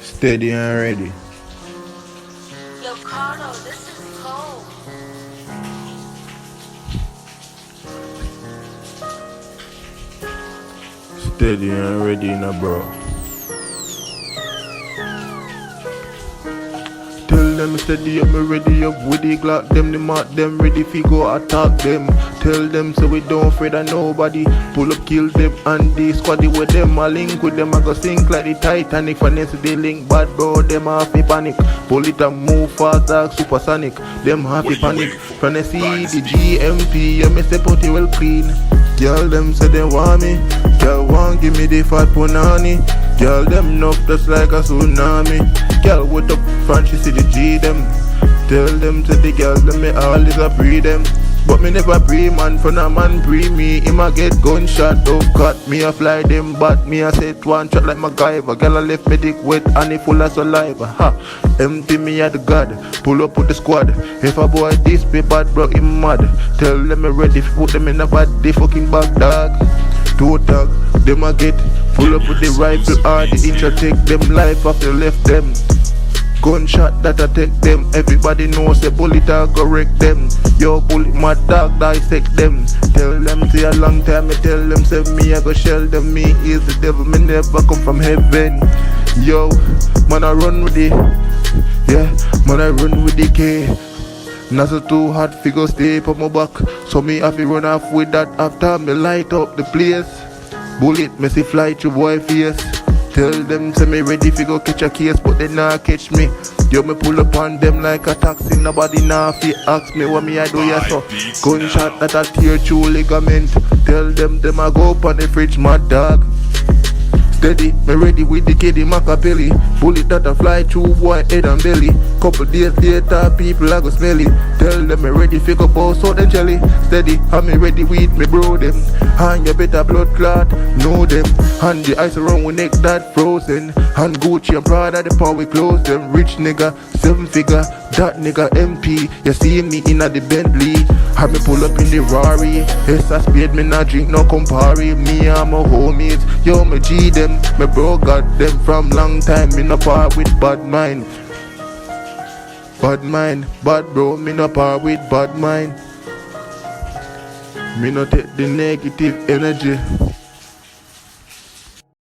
Steady and ready. Yo, Carlo, this is cold. Steady and ready now, bro. Tell them steady up, me ready up with the Glock. Them the mark, them ready fi go attack them. Tell them so we don't afraid of nobody. Pull up, kill them, and the squaddy with them. I link with them, I go sink like the Titanic. Finesse they link bad, bro. Them half me panic. Pull it and move fast like supersonic. Them half me panic. Finesse the GMP, yeah me step out it well clean. Girl them say they want me. Girl want give me the fat punani. Girl them nuff just like a tsunami. Girl with up front she see the G them. Tell them to the girl them me always a pre them. But me never pre man for a man pre me. Him a get gunshot don't cut me a fly them but me a set one shot like MacGyver. Girl I left me dick wet and it full of saliva. Ha, empty me at the god. Pull up with the squad. If a boy this be bad bro him mad. Tell them me ready put them in a body fucking back dog. Two tag, them a get full up with the rifle or the inch take them life after left them. Gunshot that I take them. Everybody knows a bullet I go wreck them. Yo bullet my dog dissect them. Tell them say a long time me tell them say me I go shell them. Me is the devil, me never come from heaven. Yo, man I run with it. Yeah, man I run with the K. Nothing too hot figure stay on my back. So me have to run off with that after me light up the place. Bullet me see fly through boy face. Tell them say me ready fi go catch a case but they nah catch me. Yo me pull up on them like a taxi. Nobody nah fi ask me what me I do ya so. Gunshot that a tear through ligament. Tell them I go up on the fridge mad dog. Steady, me ready with the kiddie Machiavelli. Bullet that a fly through boy head and belly. Couple days later people I go smell it. Tell them me ready fi go boss out and jelly. Steady, and me ready with me bro them. And you better blood clot, know them. And the ice around we neck that frozen. And Gucci and Prada the power we close them. Rich nigga, 7 figure, that nigga MP. You see me in a the Bentley. Have me pull up in the Rari. Yes I spade me not drink no Campari. Me and my homies, yo me G them. Me bro got them from long time. Me no part with bad mind. Bad mind, bad bro. Me no part with bad mind. Me no take the negative energy.